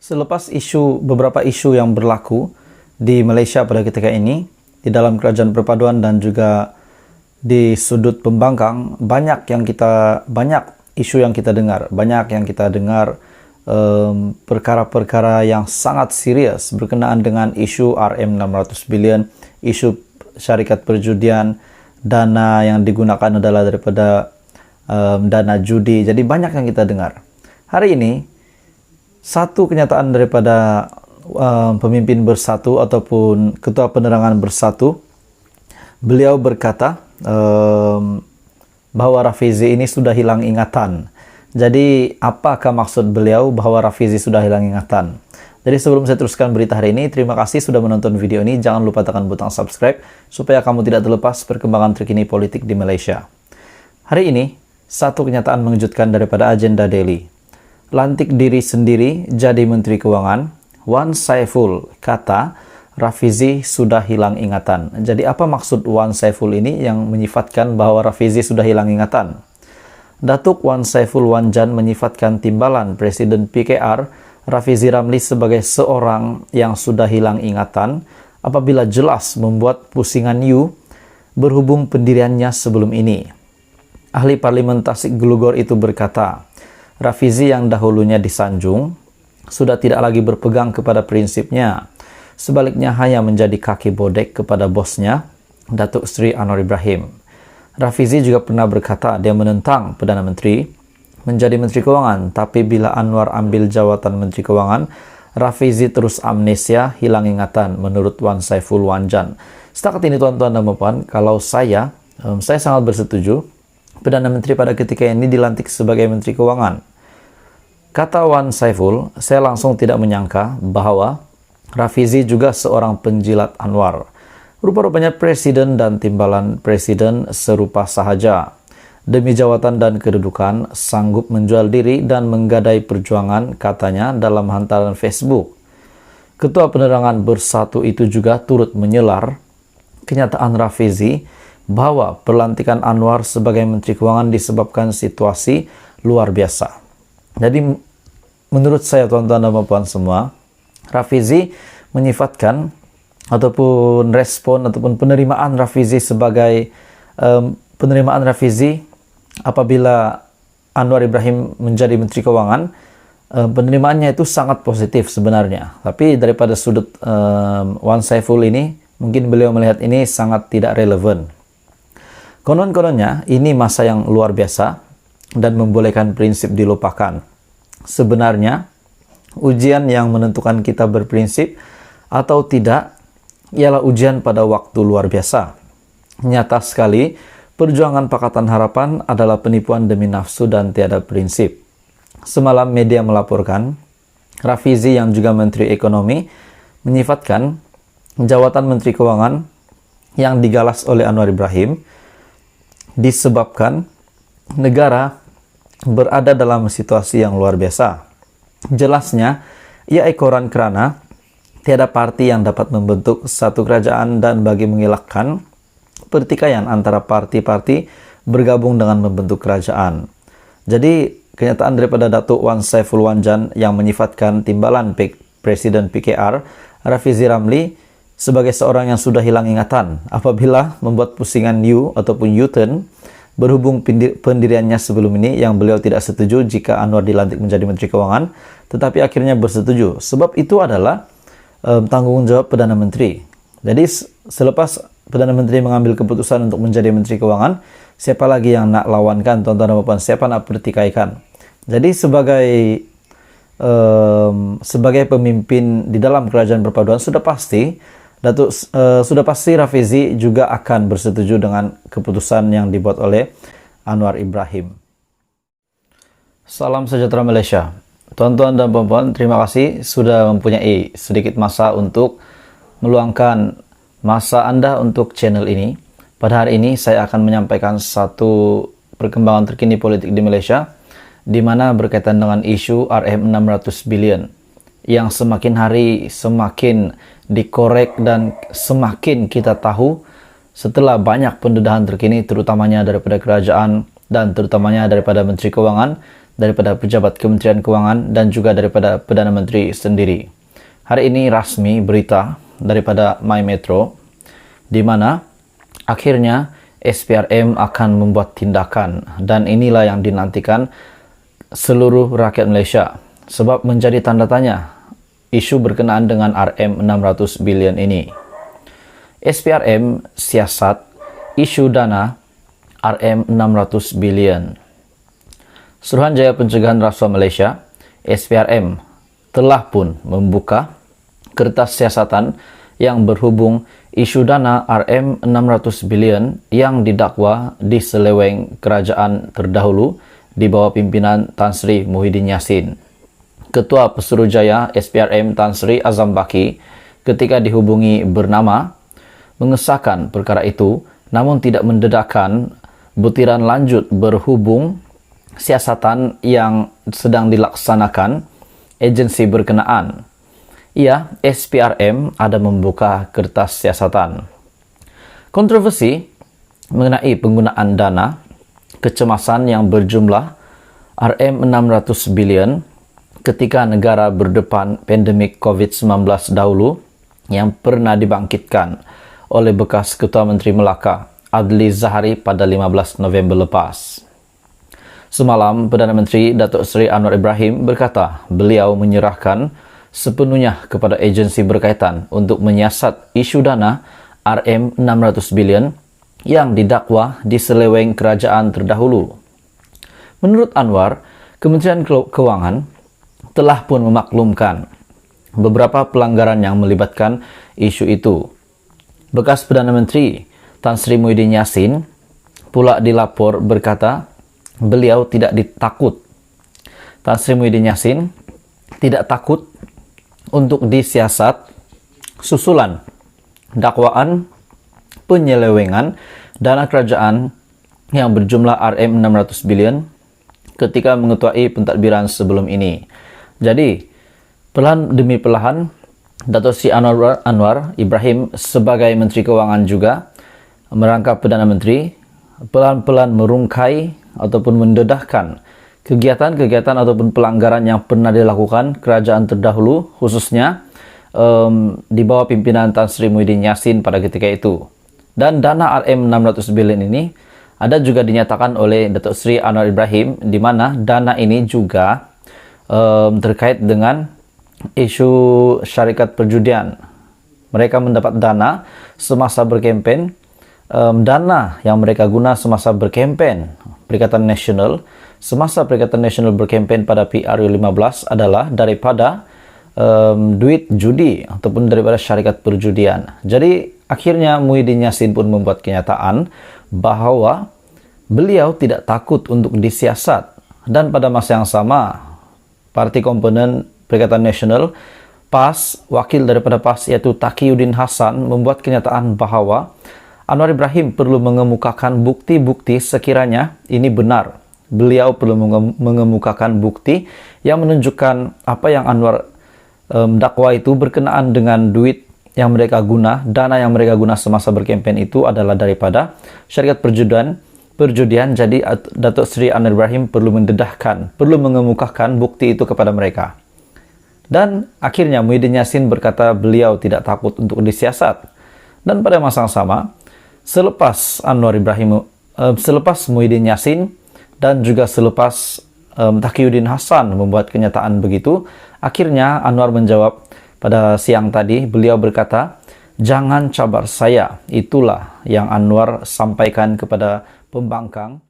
Selepas beberapa isu yang berlaku di Malaysia pada ketika ini, di dalam kerajaan perpaduan dan juga di sudut pembangkang, banyak isu yang kita dengar, perkara-perkara yang sangat serius berkenaan dengan isu RM600 billion, isu syarikat perjudian, dana yang digunakan adalah daripada dana judi. Jadi banyak yang kita dengar. Hari ini satu kenyataan daripada pemimpin Bersatu ataupun Ketua Penerangan Bersatu, beliau berkata bahwa Rafizi ini sudah hilang ingatan. Jadi apakah maksud beliau bahwa Rafizi sudah hilang ingatan? Jadi sebelum saya teruskan berita hari ini, terima kasih sudah menonton video ini. Jangan lupa tekan butang subscribe supaya kamu tidak terlepas perkembangan terkini politik di Malaysia. Hari ini, satu kenyataan mengejutkan daripada Agenda Daily. Lantik diri sendiri jadi Menteri Keuangan, Wan Saiful kata Rafizi sudah hilang ingatan. Jadi apa maksud Wan Saiful ini yang menyifatkan bahwa Rafizi sudah hilang ingatan? Datuk Wan Saiful Wanjan menyifatkan timbalan Presiden PKR Rafizi Ramli sebagai seorang yang sudah hilang ingatan apabila jelas membuat pusingan you berhubung pendiriannya sebelum ini. Ahli Parlimen Tasik Gelugor itu berkata, Rafizi yang dahulunya disanjung sudah tidak lagi berpegang kepada prinsipnya. Sebaliknya hanya menjadi kaki bodek kepada bosnya, Datuk Seri Anwar Ibrahim. Rafizi juga pernah berkata dia menentang Perdana Menteri menjadi Menteri Keuangan, tapi bila Anwar ambil jawatan Menteri Keuangan, Rafizi terus amnesia, hilang ingatan, menurut Wan Saiful Wanjan. Setakat ini tuan-tuan dan puan, kalau saya sangat bersetuju Perdana Menteri pada ketika ini dilantik sebagai Menteri Keuangan. Kata Wan Saiful, saya langsung tidak menyangka bahwa Rafizi juga seorang penjilat Anwar. Rupa-rupanya Presiden dan timbalan Presiden serupa sahaja. Demi jawatan dan kedudukan, sanggup menjual diri dan menggadai perjuangan, katanya dalam hantaran Facebook. Ketua Penerangan Bersatu itu juga turut menyelar kenyataan Rafizi bahwa pelantikan Anwar sebagai Menteri Keuangan disebabkan situasi luar biasa. Jadi menurut saya tuan-tuan dan puan semua, Rafizi menyifatkan ataupun respon ataupun penerimaan Rafizi sebagai penerimaan Rafizi apabila Anwar Ibrahim menjadi Menteri Keuangan, penerimaannya itu sangat positif sebenarnya. Tapi daripada sudut Wan Saiful ini, mungkin beliau melihat ini sangat tidak relevan. Konon-kononnya ini masa yang luar biasa dan membolehkan prinsip dilupakan. Sebenarnya, ujian yang menentukan kita berprinsip atau tidak ialah ujian pada waktu luar biasa. Nyata sekali, perjuangan Pakatan Harapan adalah penipuan demi nafsu dan tiada prinsip. Semalam media melaporkan, Rafizi yang juga Menteri Ekonomi menyifatkan jawatan Menteri Keuangan yang digalas oleh Anwar Ibrahim disebabkan negara berada dalam situasi yang luar biasa. Jelasnya, ia ekoran kerana tiada parti yang dapat membentuk satu kerajaan dan bagi mengelakkan pertikaian antara parti-parti bergabung dengan membentuk kerajaan. Jadi, kenyataan daripada Datuk Wan Saiful Wanjan yang menyifatkan timbalan Presiden PKR Rafizi Ramli sebagai seorang yang sudah hilang ingatan apabila membuat pusingan U ataupun U-turn berhubung pendiriannya sebelum ini yang beliau tidak setuju jika Anwar dilantik menjadi Menteri Keuangan, tetapi akhirnya bersetuju. Sebab itu adalah tanggung jawab Perdana Menteri. Jadi selepas Perdana Menteri mengambil keputusan untuk menjadi Menteri Keuangan, siapa lagi yang nak lawankan, tuan-tuan dan puan, siapa nak pertikaikan. Jadi sebagai pemimpin di dalam kerajaan perpaduan sudah pasti Rafizi juga akan bersetuju dengan keputusan yang dibuat oleh Anwar Ibrahim. Salam sejahtera Malaysia. Tuan-tuan dan puan-puan, terima kasih sudah mempunyai sedikit masa untuk meluangkan masa Anda untuk channel ini. Pada hari ini saya akan menyampaikan satu perkembangan terkini politik di Malaysia di mana berkaitan dengan isu RM600 billion yang semakin hari semakin dikorek dan semakin kita tahu setelah banyak pendedahan terkini terutamanya daripada kerajaan dan terutamanya daripada Menteri Keuangan daripada pejabat Kementerian Keuangan dan juga daripada Perdana Menteri sendiri. Hari ini rasmi berita daripada My Metro di mana akhirnya SPRM akan membuat tindakan, dan inilah yang dinantikan seluruh rakyat Malaysia sebab menjadi tanda tanya isu berkenaan dengan RM600 bilion ini. SPRM siasat isu dana RM600 bilion. Suruhanjaya Pencegahan Rasuah Malaysia SPRM telah pun membuka kertas siasatan yang berhubung isu dana RM600 bilion yang didakwa diseleweng kerajaan terdahulu di bawah pimpinan Tan Sri Muhyiddin Yassin. Ketua Pesuruhjaya SPRM Tan Sri Azam Baki ketika dihubungi bernama mengesahkan perkara itu, namun tidak mendedahkan butiran lanjut berhubung siasatan yang sedang dilaksanakan agensi berkenaan. Ia, SPRM, ada membuka kertas siasatan. Kontroversi mengenai penggunaan dana kecemasan yang berjumlah RM600 bilion ketika negara berdepan pandemik COVID-19 dahulu yang pernah dibangkitkan oleh bekas Ketua Menteri Melaka Adli Zahari pada 15 November lepas. Semalam, Perdana Menteri Datuk Seri Anwar Ibrahim berkata beliau menyerahkan sepenuhnya kepada agensi berkaitan untuk menyiasat isu dana RM600 bilion yang didakwa diseleweng kerajaan terdahulu. Menurut Anwar, Kementerian Keuangan telah pun memaklumkan beberapa pelanggaran yang melibatkan isu itu. Bekas Perdana Menteri Tan Sri Muhyiddin Yassin pula dilapor berkata beliau tidak ditakut. Tan Sri Muhyiddin Yassin tidak takut untuk disiasat susulan dakwaan penyelewengan dana kerajaan yang berjumlah RM600 bilion ketika mengetuai pentadbiran sebelum ini. Jadi, perlahan demi perlahan, Datuk Seri Anwar Ibrahim sebagai Menteri Keuangan juga merangkap Perdana Menteri pelan-pelan merungkai ataupun mendedahkan kegiatan-kegiatan ataupun pelanggaran yang pernah dilakukan kerajaan terdahulu, khususnya di bawah pimpinan Tan Sri Muhyiddin Yassin pada ketika itu. Dan dana RM600 bilion ini ada juga dinyatakan oleh Datuk Seri Anwar Ibrahim, di mana dana ini juga terkait dengan isu syarikat perjudian. Mereka mendapat dana semasa berkempen, dana yang mereka guna semasa berkempen Perikatan Nasional, semasa Perikatan Nasional berkempen pada PRU15 adalah daripada duit judi ataupun daripada syarikat perjudian. Jadi akhirnya Muhyiddin Yassin pun membuat kenyataan bahawa beliau tidak takut untuk disiasat, dan pada masa yang sama parti komponen Perikatan Nasional PAS, wakil daripada PAS iaitu Taqiyuddin Hasan membuat kenyataan bahawa Anwar Ibrahim perlu mengemukakan bukti-bukti sekiranya ini benar. Beliau perlu mengemukakan bukti yang menunjukkan apa yang Anwar dakwa itu berkenaan dengan duit yang mereka guna, dana yang mereka guna semasa berkempen itu adalah daripada syarikat perjudian. Jadi Datuk Seri Anwar Ibrahim perlu mendedahkan, perlu mengemukakan bukti itu kepada mereka. Dan akhirnya Muhyiddin Yassin berkata beliau tidak takut untuk disiasat. Dan pada masa yang sama, selepas Muhyiddin Yassin dan juga selepas Taqiyuddin Hasan membuat kenyataan begitu, akhirnya Anwar menjawab pada siang tadi. Beliau berkata, jangan cabar saya. Itulah yang Anwar sampaikan kepada pembangkang